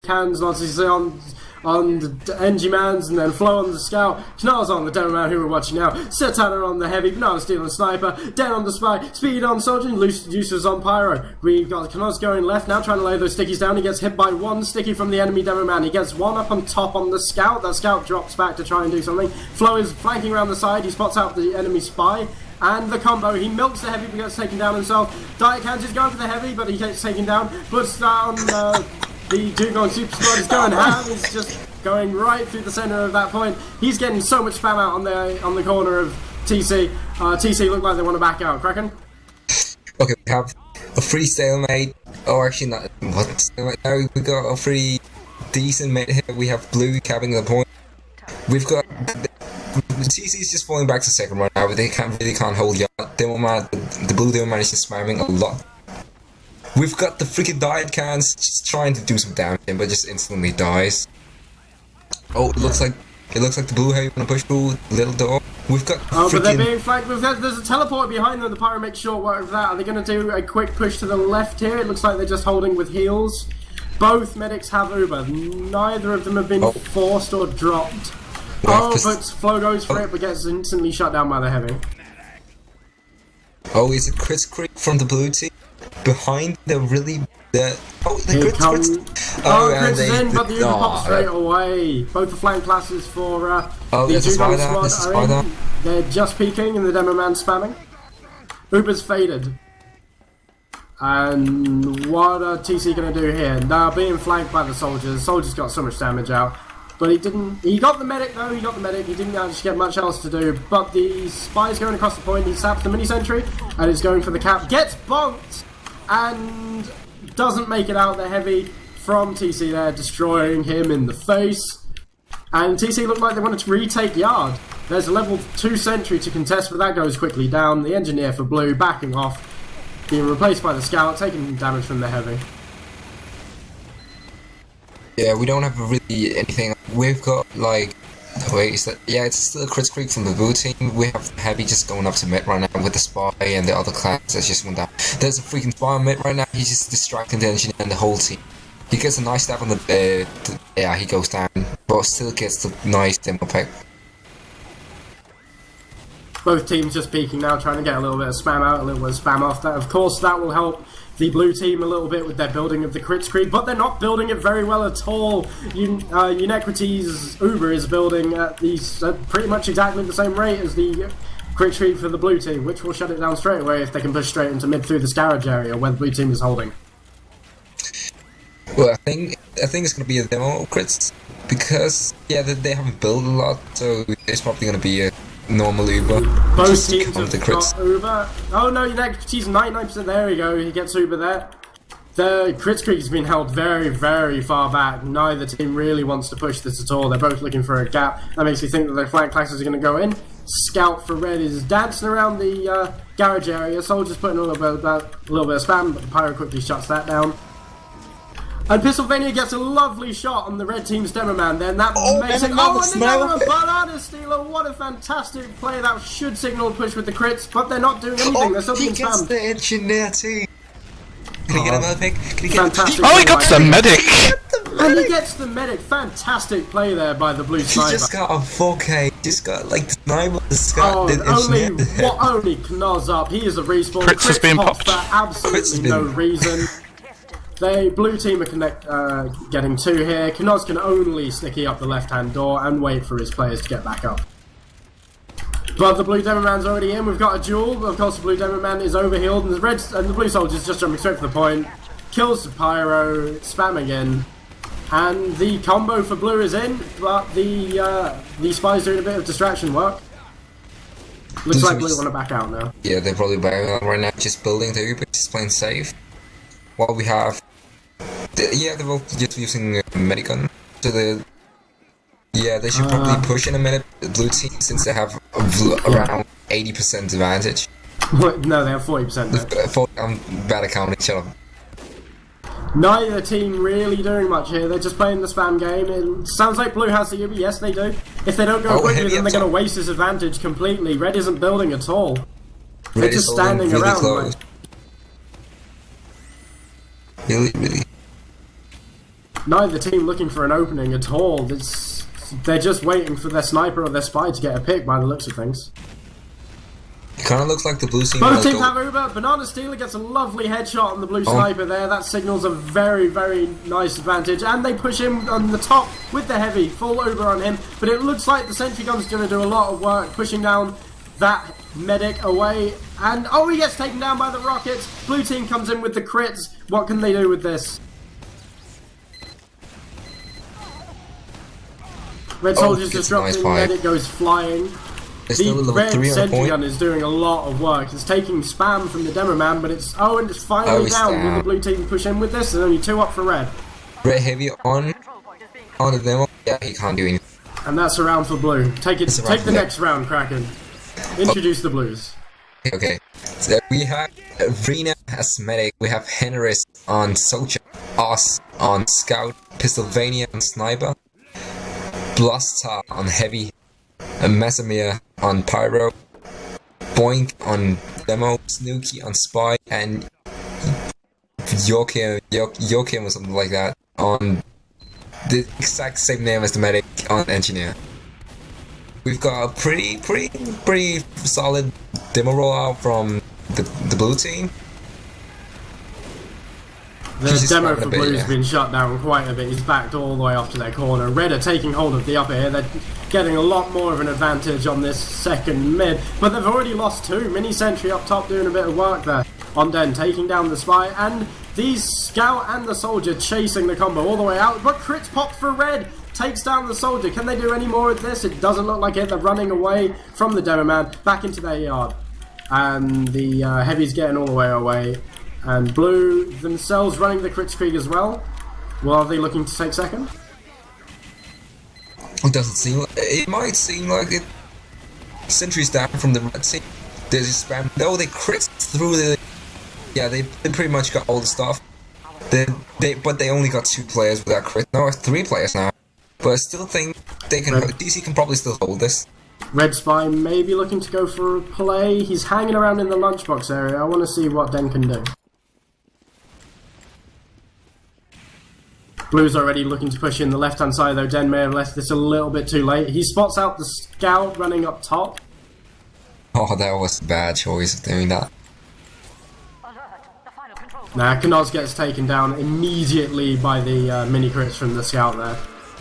cans on TC on the NG Mans, and then Flo on the Scout, Knar's on the Demo Man who we're watching now, Setana on the Heavy, Banana Steel on the Sniper, Den on the Spy, Speed on Soldier, and Lucius on Pyro. We've got Knar's going left now, trying to lay those stickies down. He gets hit by one sticky from the enemy Demo Man. He gets one up on top on the Scout. That Scout drops back to try and do something. Flo is flanking around the side. He spots out the enemy Spy. And the combo, he milks the Heavy but gets taken down himself. Diet Cans is going for the Heavy, but he gets taken down. Puts down the Dugong Super Squad is going ham. He's just going right through the centre of that point. He's getting so much spam out on the corner of TC. TC look like they want to back out. Kraken? Okay, we have a free stalemate. Oh, actually not. What stalemate? No, we got a free decent mate here. We have Blue capping the point. We've got... TC is just falling back to second right now, but they really can't hold yard. The Blue Demo Man is just spamming a lot. We've got the freaking Diet Cans just trying to do some damage, but just instantly dies. Oh, it looks like the Blue Heavy wanna push through little door. We've got but they're being flanked. There's a teleport behind them. The Pyro makes short work of that. Are they going to do a quick push to the left here? It looks like they're just holding with heals. Both medics have Uber. Neither of them have been forced or dropped. But Flo goes for it, but gets instantly shut down by the Heavy. Oh, is it crits creep from the blue team? Behind the crits. Crits is in, but the Uber pops straight away. Both the flank classes for the Dugong squad are in. They're just peeking and the Demo Man spamming. Uber's faded. And what are TC going to do here? Now being flanked by the soldiers. The soldiers got so much damage out. But he got the medic though, he didn't actually get much else to do. But the Spy's going across the point, he saps the mini sentry, and is going for the cap. Gets bonked! And doesn't make it out. The Heavy from TC there, destroying him in the face. And TC looked like they wanted to retake yard. There's a level 2 sentry to contest, but that goes quickly down. The Engineer for Blue backing off, being replaced by the Scout, taking damage from the Heavy. Yeah, we don't have really anything. We've got like, it's still a crit creep from the blue team. We have Heavy just going up to mid right now with the Spy and the other class that just went down. There's a freaking Spy on mid right now. He's just distracting the Engineer and the whole team. He gets a nice stab on the he goes down, but still gets the nice demo pack. Both teams just peeking now, trying to get a little bit of spam out, a little bit of spam off. That, of course, that will help the blue team a little bit with their building of the crits creep, but they're not building it very well at all. Unequity's Uber is building at pretty much exactly the same rate as the crit creep for the blue team, which will shut it down straight away if they can push straight into mid through the garage area where the blue team is holding. Well, I think it's gonna be a demo of crits because they haven't built a lot, so it's probably gonna be a normal Uber. Both teams have got Uber. Oh no, he's 99%. There we go. He gets Uber there. The crit creep has been held very, very far back. Neither team really wants to push this at all. They're both looking for a gap. That makes me think that their flank classes are going to go in. Scout for Red is dancing around the garage area. Soldiers putting a little bit of spam, but the Pyro quickly shuts that down. And Pennsylvania gets a lovely shot on the red team's Demo Man then. That makes it... and another Banana Stealer! What a fantastic play. That should signal push with the crits, but they're not doing anything. They're still being spammed. He gets the Engineer too. Can he get another pick? Can he get fantastic he got the medic! And he gets the medic. Fantastic play there by the blue sniper. He just got a 4K. He just got like the sniper. Only Knoz up. He is a respawn. Crits has been popped. For absolutely no reason. The blue team are getting 2 here. Knoz can only sticky up the left-hand door and wait for his players to get back up. But the blue Demo Man's already in. We've got a duel. Of course, the blue Demo Man is overhealed, and the blue soldier's just jumping straight for the point. Kills the Pyro, spamming in, and the combo for blue is in. But the Spy's doing a bit of distraction work. Looks like blue want to back out now. Yeah, they're probably back out right now, just building the Uber, just playing safe. While we have, they're both just using Medigun. So they should probably push in a minute. The blue team, since they have around 80% advantage. No, they have 40%. I'm bad at counting, shut up. Neither team really doing much here. They're just playing the spam game. It sounds like blue has the Uber. Yes, they do. If they don't go quickly, then they're going to waste this advantage completely. Red isn't building at all. They're just standing around. Close. Really? neither team looking for an opening at all. They're just waiting for their sniper or their spy to get a pick by the looks of things. It kind of looks like the blue team. Both teams have Uber. Banana Stealer gets a lovely headshot on the blue sniper there. That signals a very, very nice advantage. And they push him on the top with the heavy. Full Uber on him. But it looks like the sentry gun's going to do a lot of work pushing down that medic away. And he gets taken down by the rockets. Blue team comes in with the crits. What can they do with this? Red Soldier's just dropped in, medic goes flying. The red sentry gun is doing a lot of work. It's taking spam from the demo man, but it's and it's finally down. Will the blue team push in with this? There's only 2 up for red. Red heavy on the demo. Yeah, he can't do anything. And that's a round for blue. Take the next round, Kraken. Introduce the blues. Okay. So we have Rena as medic. We have Henris on soldier. Us on scout. Pennsylvania on sniper. Bluster on heavy. Masamir on pyro. Boink on demo. Snooky on spy. And Joachim or something like that on the exact same name as the medic on engineer. We've got a pretty solid demo rollout from the blue team. The demo for blue has been shut down quite a bit. He's backed all the way off to their corner. Red are taking hold of the upper here. They're getting a lot more of an advantage on this second mid. But they've already lost 2. Mini Sentry up top doing a bit of work there. On Den taking down the spy. And the scout and the soldier chasing the combo all the way out. But crits pop for red. Takes down the soldier. Can they do any more of this? It doesn't look like it. They're running away from the demo man back into their yard. And the heavy's getting all the way away. And blue themselves running the Kritzkrieg as well. Well, are they looking to take second? It doesn't seem like it. Might seem like it. Sentries down from the red team. There's a spam. No, they crit through the. Yeah, they pretty much got all the stuff. But they only got 2 players with that crit. No, 3 players now. But I still think they can. DC can probably still hold this. Red Spy may be looking to go for a play. He's hanging around in the lunchbox area. I want to see what Den can do. Blue's already looking to push in the left-hand side, though Den may have left this a little bit too late. He spots out the scout running up top. Oh, that was a bad choice of doing that. Nah, Knoz gets taken down immediately by the mini crits from the scout there.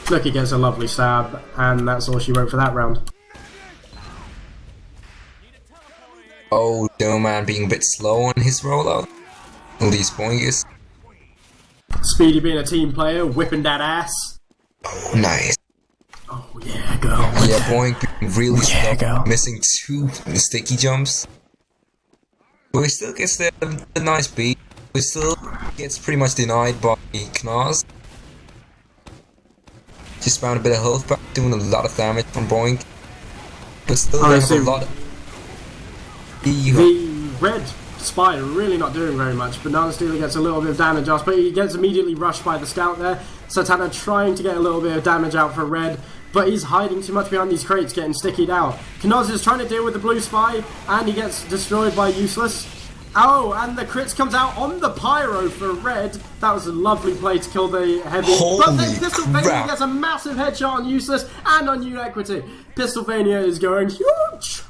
Snooky gets a lovely stab, and that's all she wrote for that round. Oh, Dome Man being a bit slow on his rollout. At least Boing is. Speedy being a team player, whipping that ass. Oh, nice. Oh yeah, girl. Yeah, Boing being really slow, girl. Missing 2 sticky jumps. But he still gets the nice beat. He still gets pretty much denied by Knoz. Just found a bit of health back, doing a lot of damage from Boing. But still they have a lot of... The red spy really not doing very much. Banana Stealer gets a little bit of damage off, but he gets immediately rushed by the scout there. Satana trying to get a little bit of damage out for red, but he's hiding too much behind these crates, getting stickied out. Knoz is trying to deal with the blue spy, and he gets destroyed by Useless. Oh, and the crits comes out on the pyro for red. That was a lovely play to kill the heavy. Holy but then Pennsylvania crap. gets a massive headshot on Useless and on Unequity. Pennsylvania is going huge.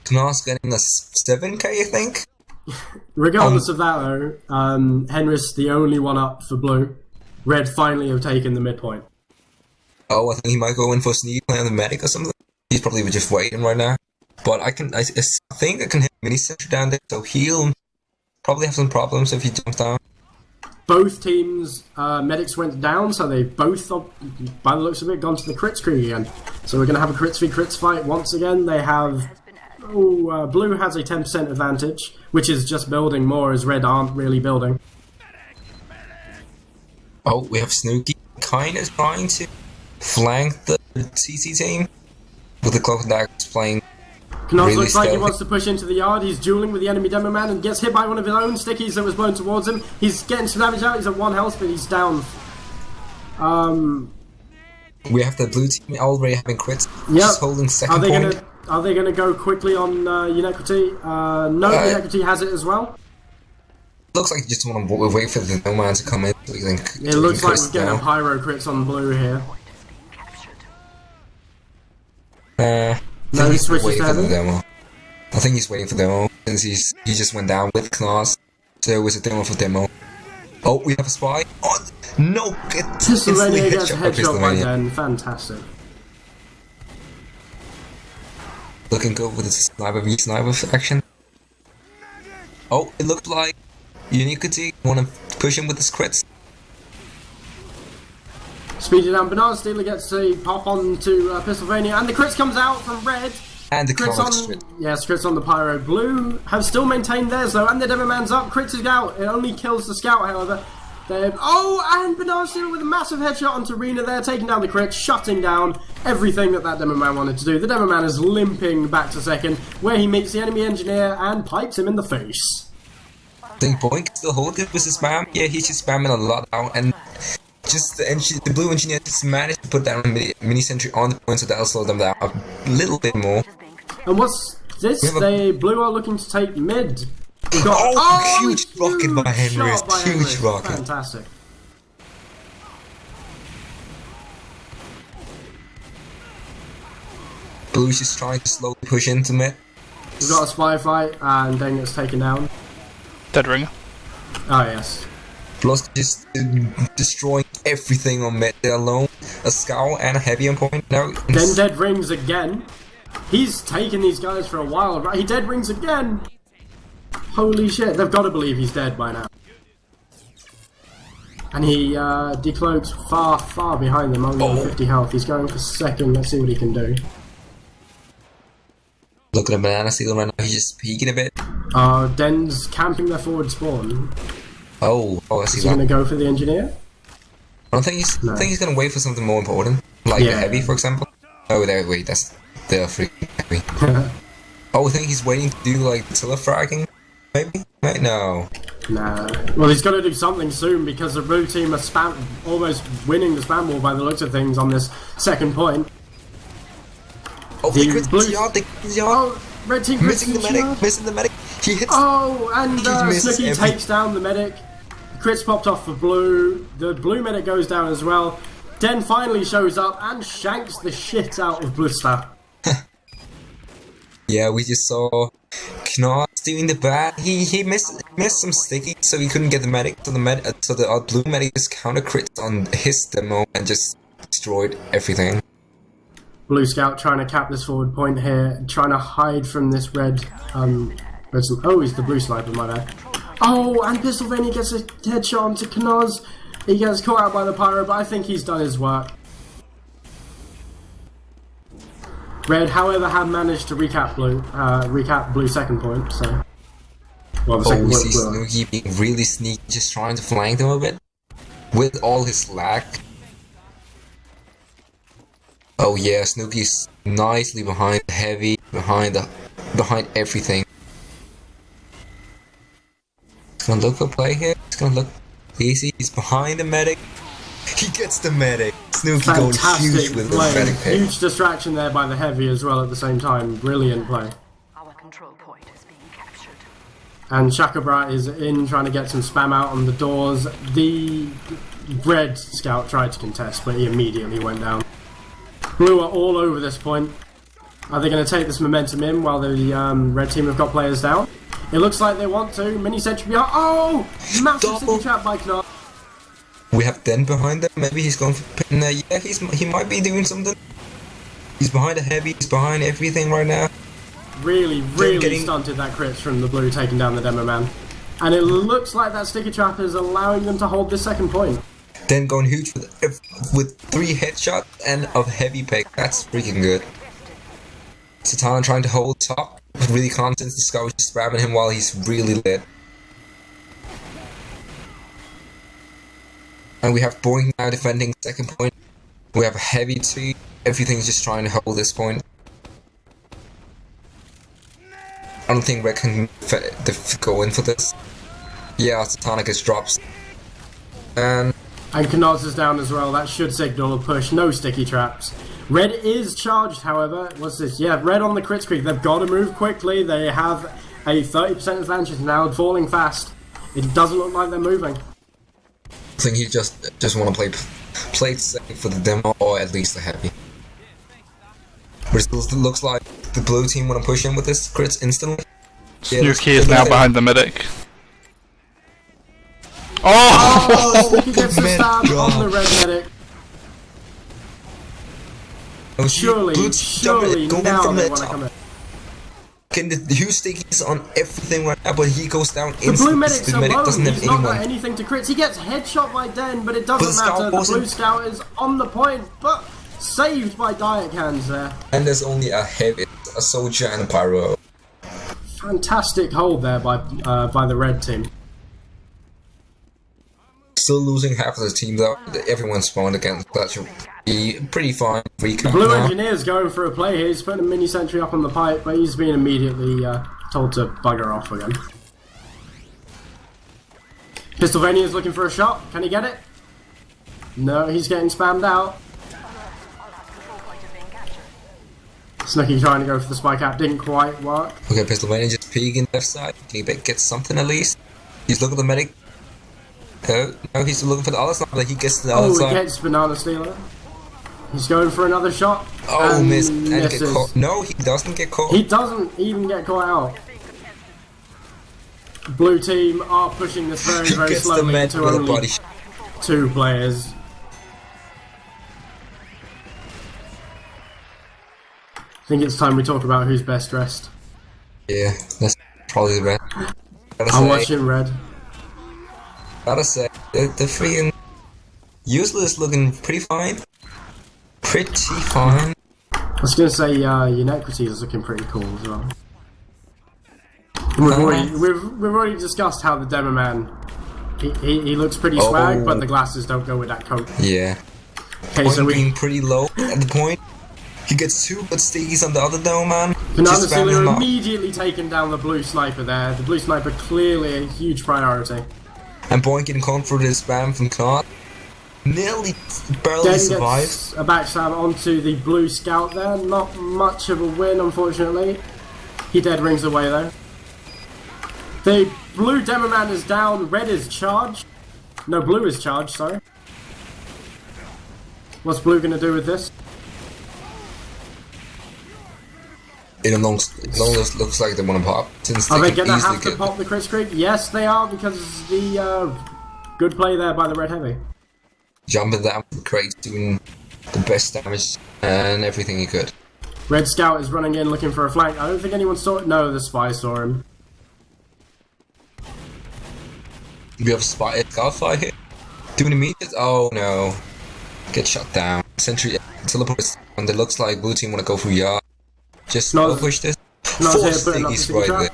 Knoz getting a 7k, I think? Regardless of that, though, Henry's the only one up for blue. Red finally have taken the midpoint. Oh, I think he might go in for a sneak play on the medic or something. He's probably just waiting right now. But I think I can hit mini sentry down there, so he'll probably have some problems if he jumps down. Both teams' medics went down, so they both, by the looks of it, gone to the crits crew again. So we're going to have a crits v crits fight once again. They have... blue has a 10% advantage, which is just building more as red aren't really building. Oh, we have Snooky kind of trying to flank the CC team with the Cloak and Daggers playing. Knoz looks like he wants to push into the yard. He's dueling with the enemy demo man and gets hit by one of his own stickies that was blown towards him. He's getting some damage out. He's at 1 health, but he's down. We have the blue team already having crits. Yep. Just holding second point. Are they going to go quickly on Unequity? No, Unequity has it as well. looks like you just want to wait for the nomad to come in. So you can, It looks like we're getting pyro crits on blue here. No, he's waiting for the demo. I think he's waiting for demo since he just went down with Knas. So it was a demo for demo. Oh, we have a spy. Oh no! Pistelvania gets a headshot by Den. Fantastic. Looking good with the sniper v sniper action. Oh, it looked like Uniquity want to push him with his crits. Speeded down, Banana Stealer gets to pop on to Pistelvania, and the crits comes out from red. And the crits on, yes, crits on the pyro. Blue have still maintained theirs though, and the Demo Man's up, crits is out. It only kills the scout, however. And Banana Stealer with a massive headshot onto Rena there, taking down the crit, shutting down everything that Demo Man wanted to do. The Demo Man is limping back to second, where he meets the enemy engineer and pipes him in the face. I think Boink still holding with his spam. Yeah, he's just spamming a lot out, and just the blue engineer just managed to put down a mini sentry on the point, so that'll slow them down a little bit more. And what's this? They blue are looking to take mid. Huge rocket by Henry. Huge rocket. Fantastic. Blue's just trying to slowly push into mid. We've got a spy fight, and then gets taken down. Dead ringer. Oh yes. Plus just destroying everything on mid. They're alone. A scout and a heavy on point. No. Then dead rings again. He's taken these guys for a while, right? He dead rings again. Holy shit, they've got to believe he's dead by now. And he decloaks far behind them, only on 50 health. He's going for second, let's see what he can do. Look at the Banana Stealer right now, he's just peeking a bit. Den's camping their forward spawn. Oh, I see that. Is he going to go for the engineer? I don't think he's, I think he's going to wait for something more important. Like the heavy, for example. Oh, there, wait, that's the freaking heavy. Oh, I think he's waiting to do like telefragging. Maybe? No. Nah. Well, he's got to do something soon because the blue team are almost winning the spam war by the looks of things on this second point. Oh, the blue red team missing the medic. He hits. Oh, and Snooky takes down the medic. Crits popped off for blue. The blue medic goes down as well. Den finally shows up and shanks the shit out of Bluster. Yeah, we just saw Knas doing the bad. He missed some sticky, so he couldn't get the medic. So the blue medic just counter crits on his demo and just destroyed everything. Blue Scout trying to cap this forward point here, trying to hide from this red. Oh, he's the blue sniper, my bad. Oh, and Pistelvania gets a headshot onto Knas. He gets caught out by the pyro, but I think he's done his work. Red, however, have managed to recap blue second point, so... Well, the second we point see Snooky being really sneaky, just trying to flank them a bit. With all his lag. Oh yeah, Snooky's nicely behind the heavy, behind everything. He's gonna look for play here, he's gonna look easy, he's behind the medic. He gets the medic. Snooky going huge with the medic pick. Huge distraction there by the heavy as well at the same time. Brilliant play. Our control point is being captured. And Shakabra is in trying to get some spam out on the doors. The red scout tried to contest, but he immediately went down. Blue are all over this point. Are they going to take this momentum in while the red team have got players down? It looks like they want to. Mini sentry behind. Oh! Massive city trap by Knott. We have Den behind them. Maybe he's going for pin there. Yeah, he might be doing something. He's behind the heavy. He's behind everything right now. Really stunted that crits from the blue taking down the Demo Man. And it looks like that sticky trap is allowing them to hold this second point. Den going huge with 3 headshots and a heavy pick. That's freaking good. Satana trying to hold top. Really constant. The scout just spamming him while he's really lit. And we have Boink now defending second point. We have a heavy 2. Everything's just trying to hold this point. I don't think Red can go in for this. Yeah, Satana gets drops. And Knaz is down as well. That should signal a push. No sticky traps. Red is charged, however. What's this? Yeah, Red on the crit streak. They've got to move quickly. They have a 30% advantage now, falling fast It doesn't look like they're moving. I think he just want to play it safe for the demo, or at least the heavy. But it still looks like the blue team want to push in with this crits instantly. Snooky is now behind the medic. Oh! Snooky gets the stab on the red medic. Oh, Surely now they want to come in. Can the huge stickies on everything right now, but he goes down The instantly. blue medic's The medic alone. doesn't have He's not got anyone. anything to crits. He gets headshot by Den, but it doesn't But the scout matter. The wasn't- blue scout is on the point, but saved by Diet Cans there. And there's only a heavy, a soldier, and a pyro. Fantastic hold there by the red team. Still losing half of the team though. Everyone spawned against that should be pretty fine. Recap Blue now. Engineer's going for a play here. He's putting a mini sentry up on the pipe, but he's being immediately told to bugger off again. Pistolvania's looking for a shot. Can he get it? No, he's getting spammed out. Snooky trying to go for the spike cap, didn't quite work. Okay, Pistolvania just peeking left side. Can he get something at least? He's looking at the medic. No, he's looking for the other side, but he gets to the other Oh, side. he gets Banana Stealer. He's going for another shot. Oh, and missed. And get misses. caught. No, he doesn't get caught. He doesn't even get caught out. Blue team are pushing this very, He very gets the slowly med to with a only body. 2 players. I think it's time we talk about who's best dressed. Yeah, that's probably the best. I'm watching red. Gotta say, the freaking useless looking pretty fine. Pretty fine. I was gonna say Inequity is looking pretty cool as well. We've already discussed how the demo man he looks pretty swag, but the glasses don't go with that coat. Yeah. Okay, Point so being pretty low at the point. He gets 2 good stickies on the other dome, man. Banana Just spamming Stealer him up. immediately taking down the blue sniper there. The blue sniper clearly a huge priority. And Boink getting caught for the spam from Knot. Nearly, barely Den survives. gets a backstab onto the blue scout there. Not much of a win, unfortunately. He dead rings away though. The blue demo man is down. Red is charged. No, blue is charged. Sorry. What's blue gonna do with this? It almost looks like they want to pop. Since Are they can gonna easily have to get pop the crit streak? Yes, they are, because the good play there by the red heavy. jumping down the crate, doing the best damage and everything he could. Red Scout is running in looking for a flank. I don't think anyone saw it. No, the spy saw him. We have Scout fire here. Doing immediate. Oh no. Get shut down. Sentry teleports, and it looks like blue team want to go for yard. Just push this. Not 4 here putting up the stickies sticky right trap. there.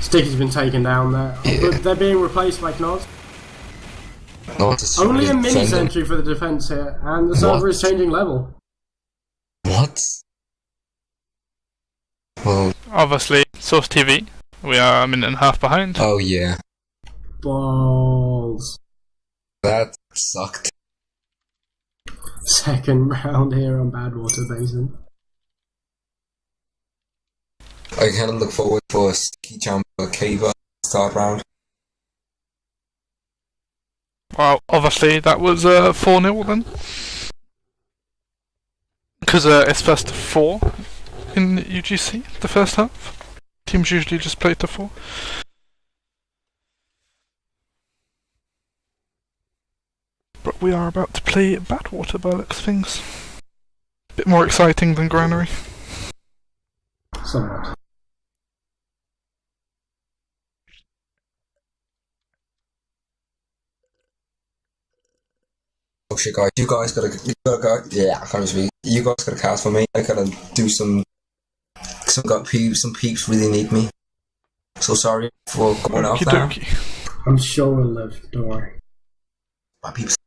Sticky's been taken down there. Yeah. But they're being replaced by Knoz. Not to Only a really mini defend them. sentry for the defense here, and the server is changing level. What? Well, Obviously, Source TV. We are a minute and a half behind. oh yeah. Balls. That sucked. Second round here on Badwater Basin. I kind of look forward for a sticky jump or Kiva start round. Well, obviously that was 4-0 then. Because it's first to 4 in UGC, the first half. Teams usually just play to 4. But we are about to play Badwater by the looks of things. A bit more exciting than Granary. Somewhat. Oh shit, guys! You guys gotta yeah, I can't speak. You guys gotta cast for me. I gotta do some peeps. Some peeps really need me. So sorry for going off there. Okie I'm sure we'll live, don't worry. My peeps.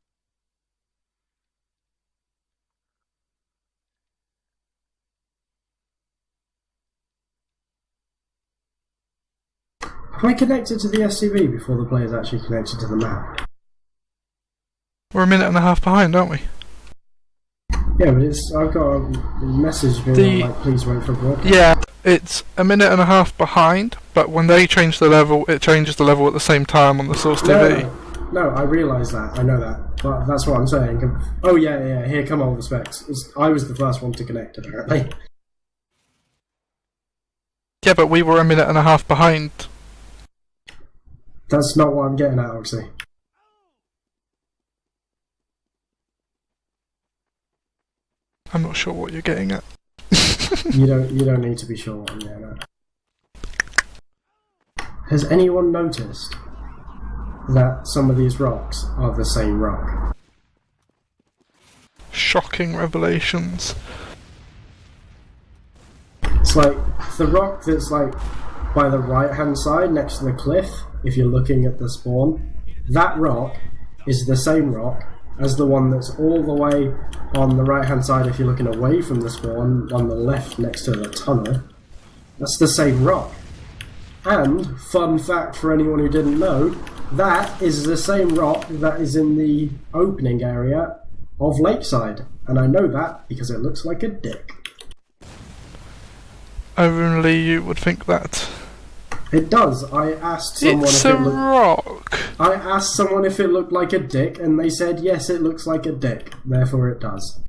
Have I connected to the SCV before the player's actually connected to the map? We're a minute and a half behind, aren't we? Yeah, but I've got a message being like, please wait for broadcast. Yeah, It's a minute and a half behind, but when they change the level, it changes the level at the same time on the Source TV. No, I realise that. I know that. But that's what I'm saying. Oh, yeah, here come all the specs. I was the first one to connect, apparently. Yeah, but we were a minute and a half behind. That's not what I'm getting at, Oxy. I'm not sure what you're getting at. You don't need to be sure what I'm getting at. Has anyone noticed that some of these rocks are the same rock? Shocking revelations. It's like the rock that's like by the right hand side next to the cliff, if you're looking at the spawn, that rock is the same rock as the one that's all the way on the right hand side if you're looking away from the spawn, on the left next to the tunnel. That's the same rock. And, fun fact for anyone who didn't know, that is the same rock that is in the opening area of Lakeside. And I know that because it looks like a dick. Only you would think that. It does. I asked someone It's if a it looked... rock! I asked someone if it looked like a dick, and they said, yes, it looks like a dick. Therefore it does.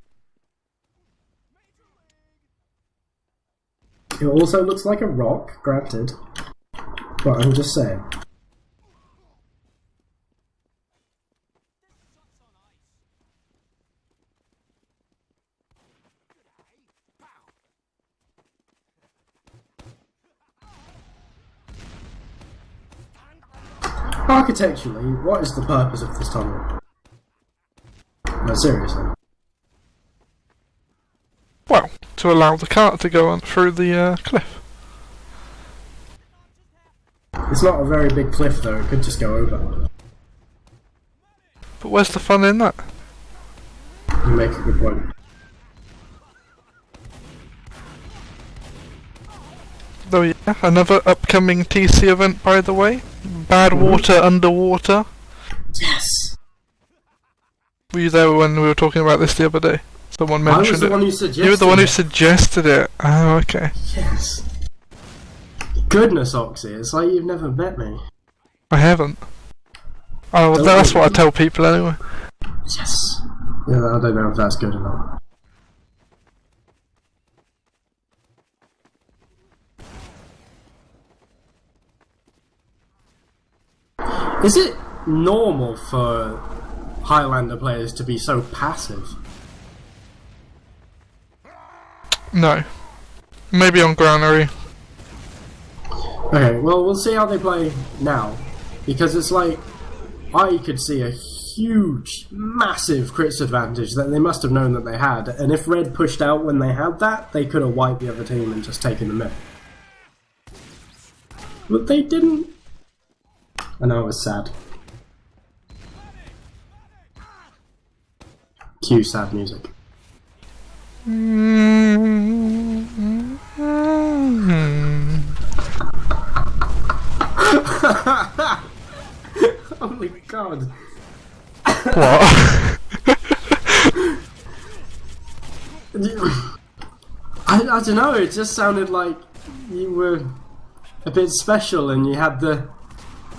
It also looks like a rock, granted. But I'm just saying. Architecturally, what is the purpose of this tunnel? No, seriously. Well, to allow the cart to go on through the cliff. It's not a very big cliff though, it could just go over. But where's the fun in that? You make a good point. Oh yeah, another upcoming TC event by the way. Bad water underwater. Yes! Were you there when we were talking about this the other day? Someone mentioned I was the it. one who suggested You were the one who it. suggested it. Oh, okay. Yes. Goodness, Oxy, it's like you've never met me. I haven't. Oh, well, Don't that's worry. what I tell people anyway. Yes. Yeah, I don't know if that's good or not. Is it normal for Highlander players to be so passive? No. Maybe on Granary. Okay, well, we'll see how they play now. Because it's like, I could see a huge, massive crits advantage that they must have known that they had. And if Red pushed out when they had that, they could have wiped the other team and just taken the mid. But they didn't. I know, it was sad. Cue sad music. Holy God. What? I don't know, it just sounded like you were a bit special and you had the...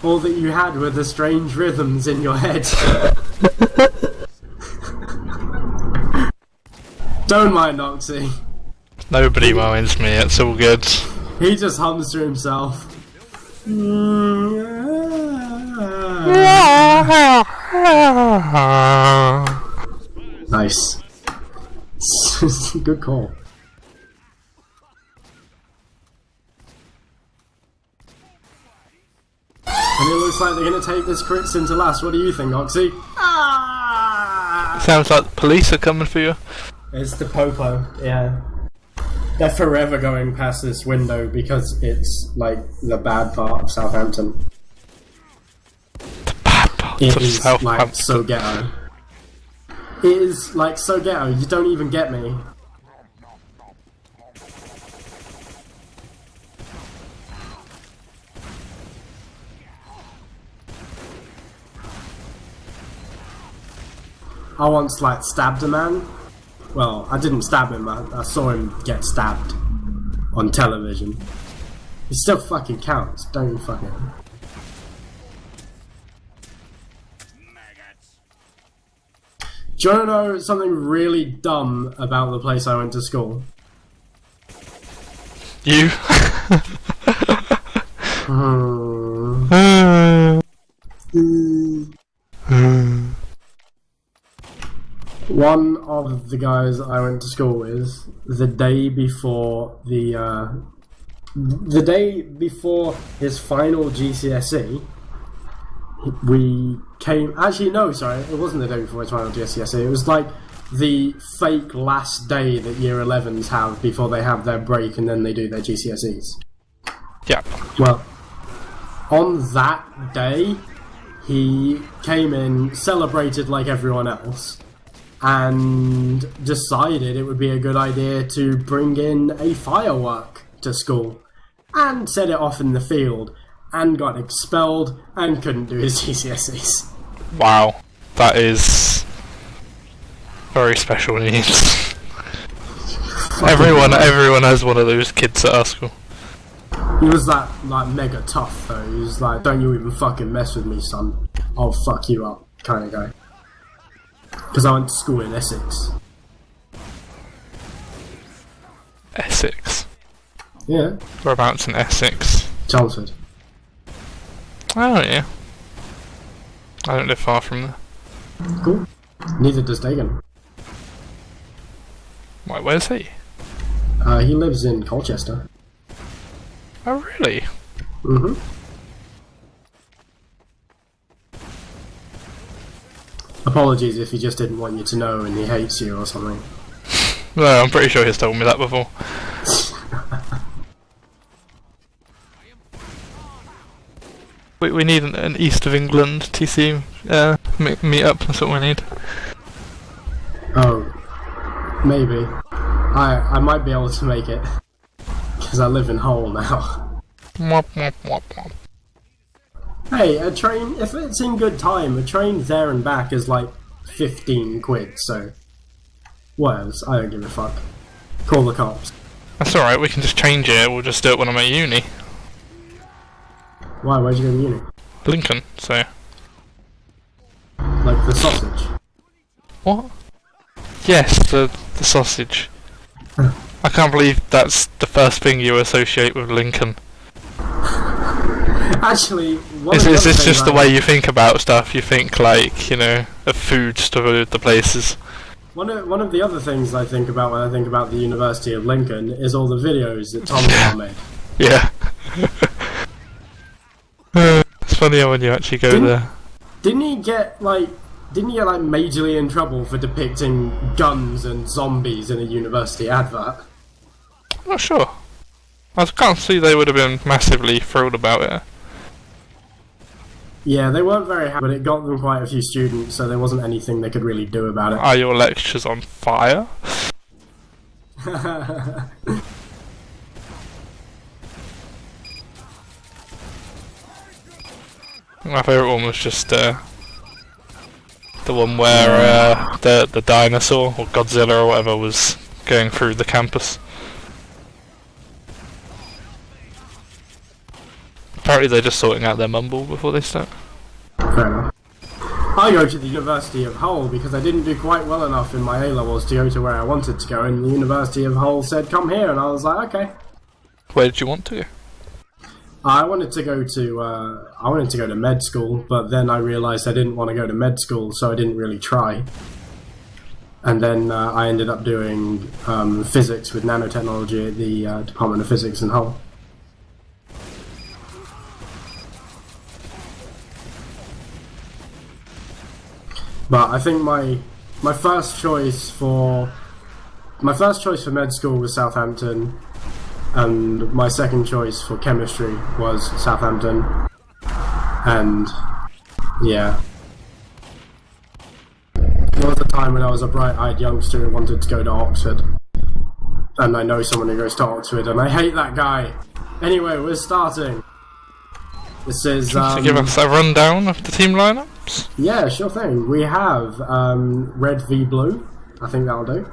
all that you had were the strange rhythms in your head. Don't mind Oxy. Nobody minds me, it's all good. He just hums to himself. Nice. Good call. And it looks like they're going to take this crits into last. What do you think, Oxy? Sounds like the police are coming for you. It's the Popo, yeah. They're forever going past this window because it's like the bad part of Southampton. Bad parts It of is Southampton. like so ghetto. It is like so ghetto, you don't even get me. I once like stabbed a man. Well, I didn't stab him, I saw him get stabbed on television. It still fucking counts. Don't fucking. Do you want to know something really dumb about the place I went to school? You? One of the guys I went to school with, the day before his final GCSE, we came. Actually, no, sorry, it wasn't the day before his final GCSE. It was like the fake last day that Year 11s have before they have their break and then they do their GCSEs. Yeah. Well, on that day, he came in, celebrated like everyone else, and decided it would be a good idea to bring in a firework to school, and set it off in the field, and got expelled, and couldn't do his GCSEs. Wow. That is very special needs. everyone has one of those kids at our school. He was that, like, mega tough, though. He was like, don't you even fucking mess with me, son. I'll fuck you up, kind of guy. Because I went to school in Essex. Essex? Yeah. Whereabouts in Essex? Chelmsford. Oh, yeah. I don't live far from there. Cool. Neither does Dagan. Wait, where's he? He lives in Colchester. Oh, really? Mm-hmm. Apologies if he just didn't want you to know and he hates you or something. No, I'm pretty sure he's told me that before. We need an East of England TC meet up, that's what we need. Oh, maybe. I might be able to make it. Because I live in Hull now. Mwop, mwop, mwop, mwop. Hey, a train, if it's in good time, a train there and back is like 15 quid, so... What else? I don't give a fuck. Call the cops. That's alright, we can just change it, we'll just do it when I'm at uni. Why? Where'd you go to uni? Lincoln, so... Like the sausage? What? Yes, the sausage. I can't believe that's the first thing you associate with Lincoln. Actually, Is this just the way you think about stuff? You think, like, you know, of foods to the places? One of the other things I think about when I think about the University of Lincoln is all the videos that Tom made. Yeah. It's funny when you actually go there. Didn't he get majorly in trouble for depicting guns and zombies in a university advert? I'm not sure. I can't see they would have been massively thrilled about it. Yeah, they weren't very happy, but it got them quite a few students, so there wasn't anything they could really do about it. Are your lectures on fire? My favourite one was just the one where the dinosaur, or Godzilla or whatever, was going through the campus. Apparently they're just sorting out their mumble before they start. Fair enough. I go to the University of Hull because I didn't do quite well enough in my A-levels to go to where I wanted to go, and the University of Hull said, come here, and I was like, okay. Where did you want to go? I wanted to go to med school, but then I realised I didn't want to go to med school, so I didn't really try. And then I ended up doing physics with nanotechnology at the Department of Physics in Hull. But I think my first choice for med school was Southampton, and my second choice for chemistry was Southampton. And yeah, there was a time when I was a bright-eyed youngster who wanted to go to Oxford, and I know someone who goes to Oxford, and I hate that guy. Anyway, we're starting. This is To give us a rundown of the team lineups? Yeah, sure thing. We have Red v Blue. I think that'll do.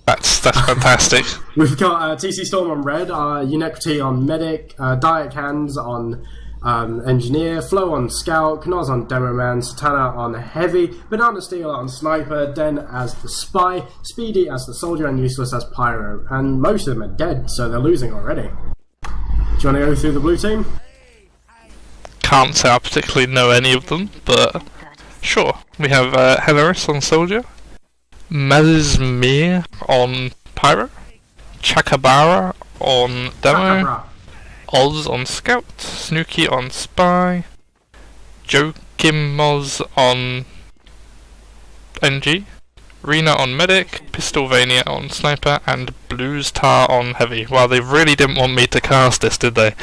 That's fantastic. We've got TC Storm on red, Unequity on medic, Diet Cans on engineer, Flow on scout, Knoz on demo man, Satana on heavy, Banana Steel on sniper, Den as the spy, Speedy as the soldier, and Useless as pyro. And most of them are dead, so they're losing already. Do you want to go through the blue team? Can't say I particularly know any of them, but sure. We have Helaris on soldier, Mezmir on pyro, Chakabara on demo, Chakabra. Oz on scout, Snooky on spy, Moz on NG, Rena on medic, Pistolvania on sniper, and Blues Tar on heavy. Well, they really didn't want me to cast this, did they?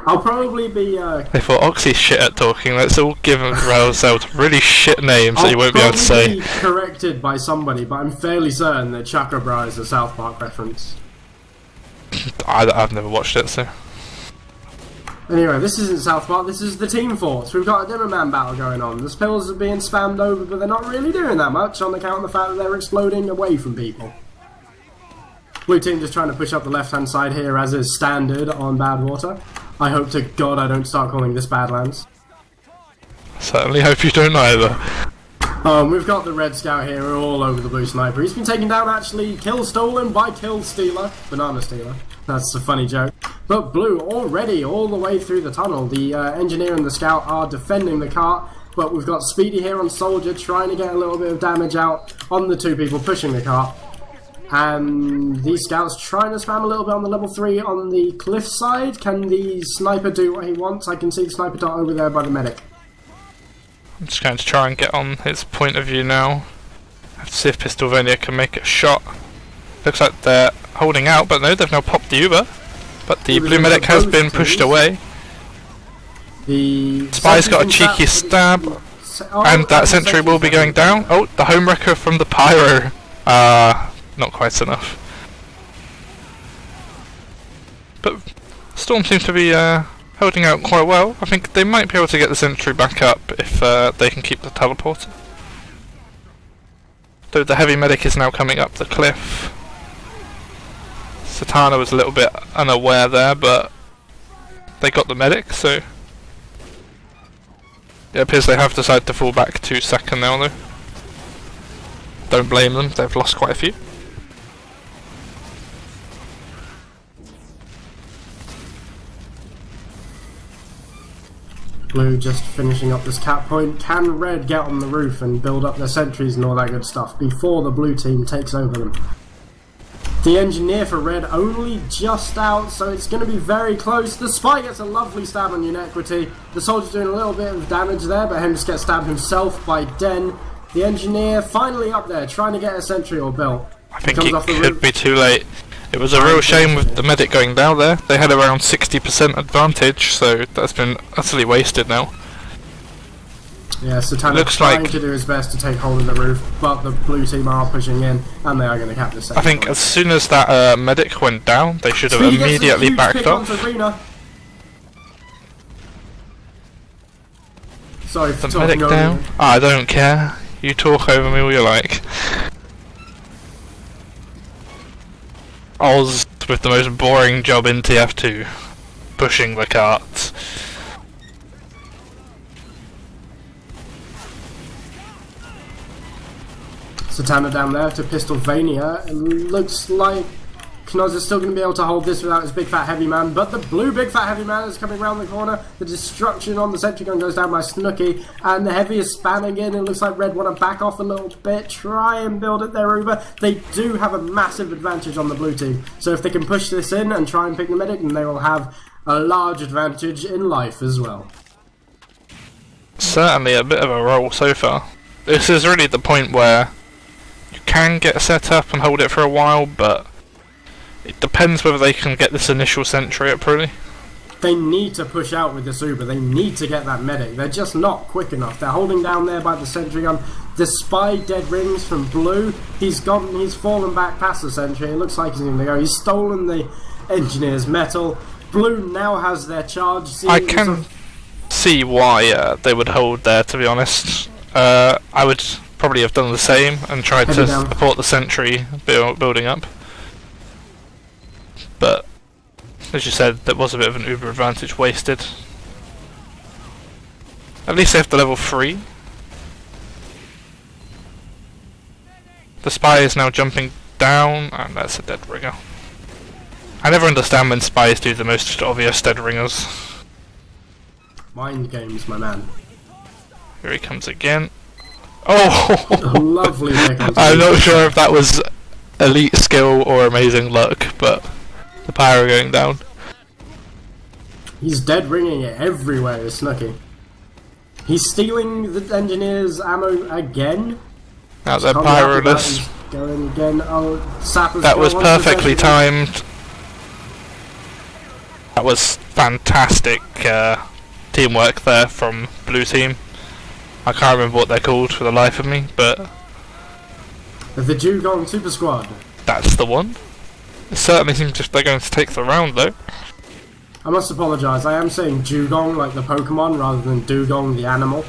I'll probably be. They thought Oxy's shit at talking. Let's all give ourselves really shit names that you won't be able to say. I'll probably be corrected by somebody, but I'm fairly certain that Chakabra is a South Park reference. I've never watched it, so. Anyway, this isn't South Park, this is the Team Force. We've got a Demo Man battle going on. The spills are being spammed over, but they're not really doing that much on account of the fact that they're exploding away from people. Blue team just trying to push up the left-hand side here, as is standard on Badwater. I hope to God I don't start calling this Badlands. Certainly hope you don't either. We've got the Red Scout here all over the Blue Sniper. He's been taken down, actually, kill stolen by Kill Stealer. Banana Stealer. That's a funny joke. But Blue already all the way through the tunnel. The Engineer and the Scout are defending the cart, but we've got Speedy here on Soldier trying to get a little bit of damage out on the two people pushing the cart. And the Scout's trying to spam a little bit on the level 3 on the cliff side. Can the Sniper do what he wants? I can see the Sniper dot over there by the medic. I'm just going to try and get on his point of view now. Have to see if Pistolvania can make a shot. Looks like they're holding out, but no, they've now popped the Uber. But the blue medic has been pushed away. The Spy's got a cheeky stab, and that sentry will be going down. Oh, the homewrecker from the pyro. Not quite enough. But Storm seems to be holding out quite well. I think they might be able to get the sentry back up if they can keep the teleporter. Though the heavy medic is now coming up the cliff. Satana was a little bit unaware there, but they got the medic, so it appears they have decided to fall back to second now though. Don't blame them, they've lost quite a few. Blue just finishing up this cap point. Can Red get on the roof and build up their sentries and all that good stuff before the blue team takes over them? The Engineer for Red only just out, so it's going to be very close. The Spy gets a lovely stab on Unequity. The Soldier's doing a little bit of damage there, but him just gets stabbed himself by Den. The Engineer finally up there, trying to get a sentry all built. I think it could be too late. It was a real shame with the medic going down there. They had around 60% advantage, so that's been utterly wasted now. Yeah, Satana's trying to do his best to take hold of the roof, but the blue team are pushing in, and they are going to cap this. I think as soon as that medic went down, they should have immediately backed off. Sorry for the medic down. I don't care. You talk over me all you like. Oz with the most boring job in TF2, pushing the carts. Satana down there to Pistolvania. It looks like Knoz is still going to be able to hold this without his big fat heavy man, but the blue big fat heavy man is coming around the corner. The destruction on the sentry gun goes down by Snooky, and the heavy is spamming in. It looks like Red want to back off a little bit, try and build it their Uber. They do have a massive advantage on the blue team, so if they can push this in and try and pick the medic, then they will have a large advantage in life as well. Certainly a bit of a roll so far. This is really the point where you can get set up and hold it for a while, but it depends whether they can get this initial sentry up really. They need to push out with this Uber, they need to get that medic, they're just not quick enough. They're holding down there by the sentry gun. The Spy dead rings from Blue, he's fallen back past the sentry, it looks like he's going to go. He's stolen the Engineer's metal. Blue now has their charge. I can see why they would hold there, to be honest. I would probably have done the same and tried Heavy to down. support the sentry building up. But, as you said, there was a bit of an uber advantage wasted. At least they have the level 3. The spy is now jumping down, and that's a dead ringer. I never understand when spies do the most obvious dead ringers. Mind games, my man. Here he comes again. Oh! Lovely pick on I'm not Speedy. sure if that was elite skill or amazing luck, but the pyro going down. He's dead ringing it everywhere, is Snooky. He's stealing the engineer's ammo again. Now they're Can't be happy about pyroless. he's going again. Oh, Sapper's That was got one perfectly possession. timed. That was fantastic teamwork there from blue team. I can't remember what they're called for the life of me, but The Dugong Super Squad. that's the one. It certainly seems as if they're going to take the round though. I must apologise, I am saying Dugong like the Pokemon rather than Dugong the animal.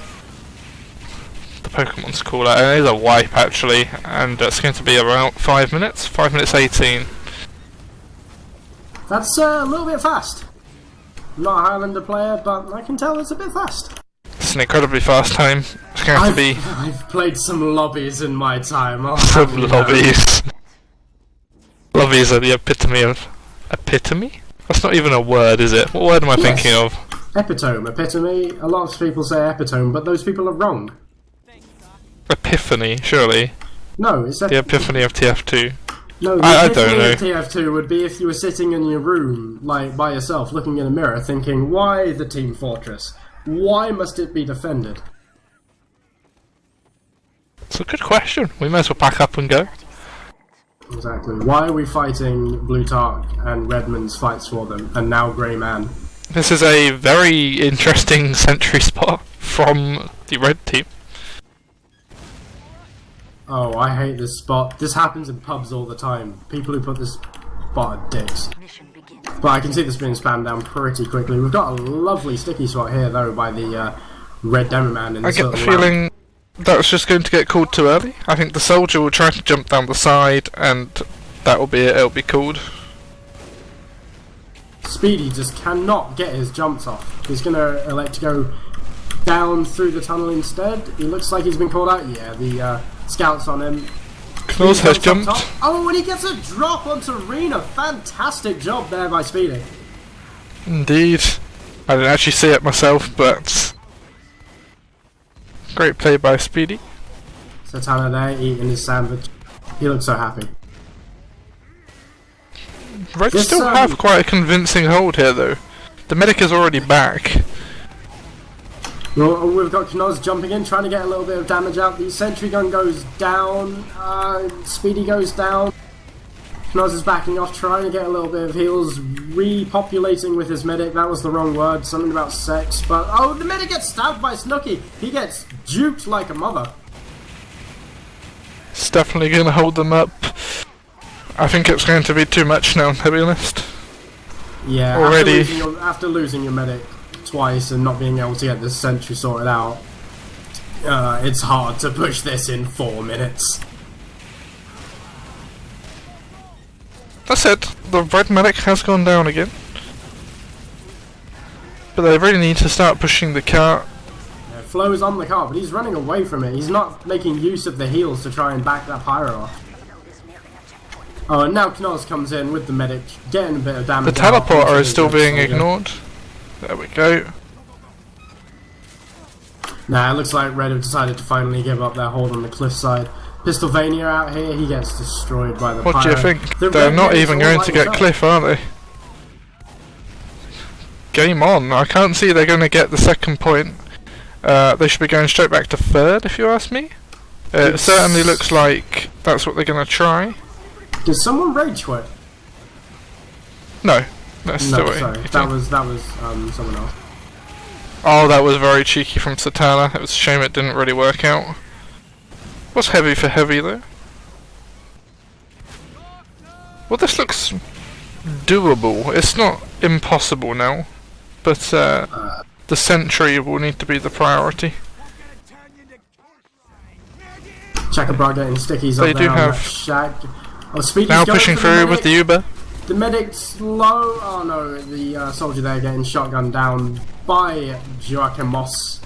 The Pokemon's cooler. It is a wipe actually, and it's going to be around 5 minutes. 5 minutes 18. That's a little bit fast. I'm not a Highlander player, but I can tell it's a bit fast. It's an incredibly fast time. It's going to be I've played some lobbies in my time. I'll some have you know. lobbies. Lobbies are the epitome of... Epitome? That's not even a word, is it? What word am I Yes. thinking of? Epitome, epitome. A lot of people say epitome, but those people are wrong. Epiphany, surely. No, it's The epiphany of TF2. No, the I epiphany don't of TF2 would be if you were sitting in your room, like by yourself, looking in a mirror, thinking, "Why the Team Fortress? Why must it be defended?" It's a good question. We might as well pack up and go. Exactly. Why are we fighting Blue Tark and Redmond's fights for them, and now Grey Man? This is a very interesting sentry spot from the red team. Oh, I hate this spot. This happens in pubs all the time. People who put this spot are dicks. Mission begins. But I can see this being spammed down pretty quickly. We've got a lovely sticky spot here, though, by the red Demo Man in I this get the little round. feeling that's just going to get called too early. I think the soldier will try to jump down the side, and that will be it. It'll be called. Speedy just cannot get his jumps off. He's going to elect to go down through the tunnel instead. He looks like he's been called out. Yeah, the scouts on him. Knull's Speedy has jumps up jumped. top. Oh, and he gets a drop onto Rena. Fantastic job there by Speedy. Indeed. I didn't actually see it myself, but great play by Speedy. Satana there eating his sandwich. He looks so happy. Red This, still have quite a convincing hold here, though. The medic is already back. Well, we've got Knoz jumping in, trying to get a little bit of damage out. The sentry gun goes down. Speedy goes down. Knoz is backing off, trying to get a little bit of heals. Repopulating with his medic. That was the wrong word. Something about sex. But, oh, the medic gets stabbed by Snooky. He gets duped like a mother. It's definitely going to hold them up. I think it's going to be too much now, to be honest. Yeah, Already. After losing your medic twice and not being able to get this sentry sorted out, it's hard to push this in 4 minutes. That said, the red medic has gone down again. But they really need to start pushing the cart. Yeah, Flo is on the car, but he's running away from it. He's not making use of the heals to try and back that pyro off. Oh, and now Knoz comes in with the medic, getting a bit of The damage out. teleporter is still being Soldier. ignored. There we go. Nah, it looks like Red have decided to finally give up their hold on the cliffside. Pistolvania out here, he gets destroyed by the What pyro. do you think? The They're Red not medics even all going like to get each other. Cliff, are they? Game on. I can't see they're going to get the second point. They should be going straight back to third, if you ask me. It certainly looks like that's what they're going to try. Did someone rage quit? No. That's No, still sorry. waiting. That was someone else. Oh, that was very cheeky from Satana. It was a shame it didn't really work out. What's heavy for heavy, though? Well, this looks doable. It's not impossible now. But the sentry will need to be the priority. Chakabra getting stickies They up do there on have- that shack. Oh, Speedy's Now going pushing for through the with medic. the Uber. The medic's low. Oh no, the soldier there getting shotgunned down by Joachim Moss.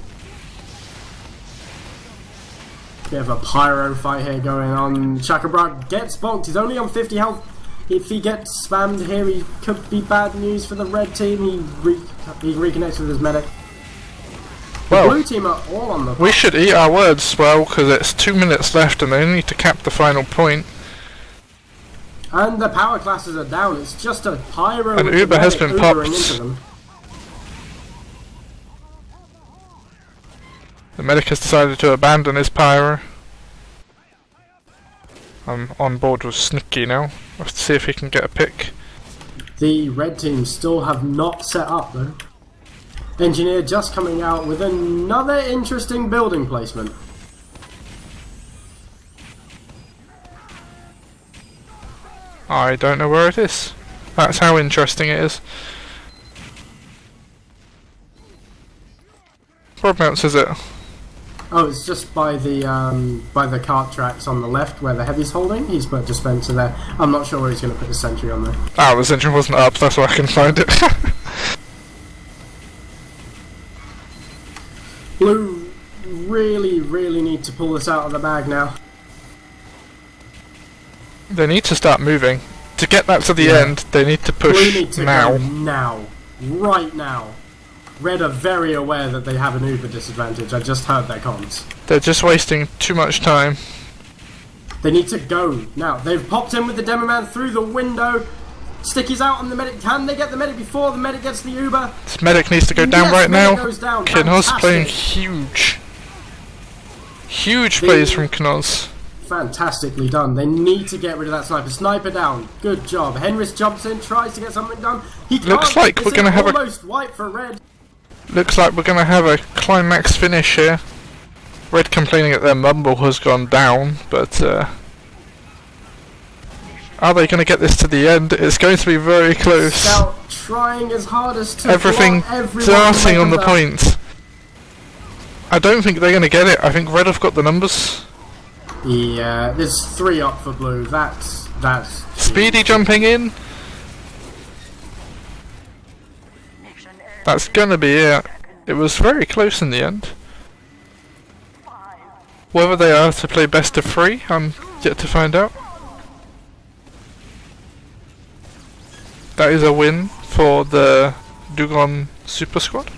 Bit of a pyro fight here going on. Chakabra gets bonked. He's only on 50 health. If he gets spammed here, he could be bad news for the red team. He reconnects with his medic. The Well, blue team are all on the. we should eat our words well, because it's 2 minutes left and they need to cap the final point. And the power classes are down. It's just a pyro. An with the Uber has medic been Ubering popped. into them. The medic has decided to abandon his pyro. I'm on board with Snicky now. Let's see if he can get a pick. The red team still have not set up though. Engineer just coming out with another interesting building placement. I don't know where it is. That's how interesting it is. Whereabouts is it? Oh, it's just by the cart tracks on the left where the heavy's holding. He's put dispenser there. I'm not sure where he's going to put the sentry on there. Ah, the engine wasn't up, that's why I can find it. Blue really need to pull this out of the bag now. They need to start moving. To get that to the Yeah. end, they need to Blue push need to now. go now. Right now. Red are very aware that they have an Uber disadvantage. I just heard their comms. They're just wasting too much time. They need to go now. They've popped in with the demo man through the window. Sticky's out on the medic. Can they get the medic before the medic gets the Uber? This medic needs to go down Yes, right medic now. goes down. Knoz playing Fantastic. huge. Huge plays from Knoz. Fantastically done. They need to get rid of that sniper. Sniper down. Good job. Henris jumps in, tries to get something done. He can't. Looks like we're It's gonna have a- almost wipe for red. Looks like we're gonna have a climax finish here. Red complaining that their mumble has gone down, but are they gonna get this to the end? It's going to be very close. Scout trying his hardest to Everything block everyone darting on from the that. point. I don't think they're gonna get it. I think Red have got the numbers. Yeah, there's 3 up for blue. That's Speedy jumping in. That's gonna be it. It was very close in the end. Whether they are to play best of 3, I'm yet to find out. That is a win for the Dugong Super Squad.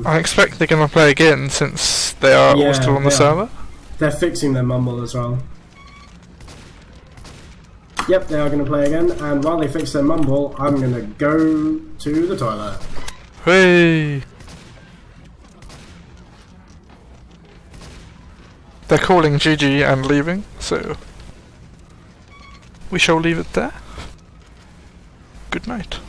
I expect they're gonna play again since they are all still on the they are. server. They're fixing their mumble as well. Yep, they are going to play again, and while they fix their mumble, I'm going to go to the toilet. Hey! They're calling GG and leaving, so we shall leave it there. Good night.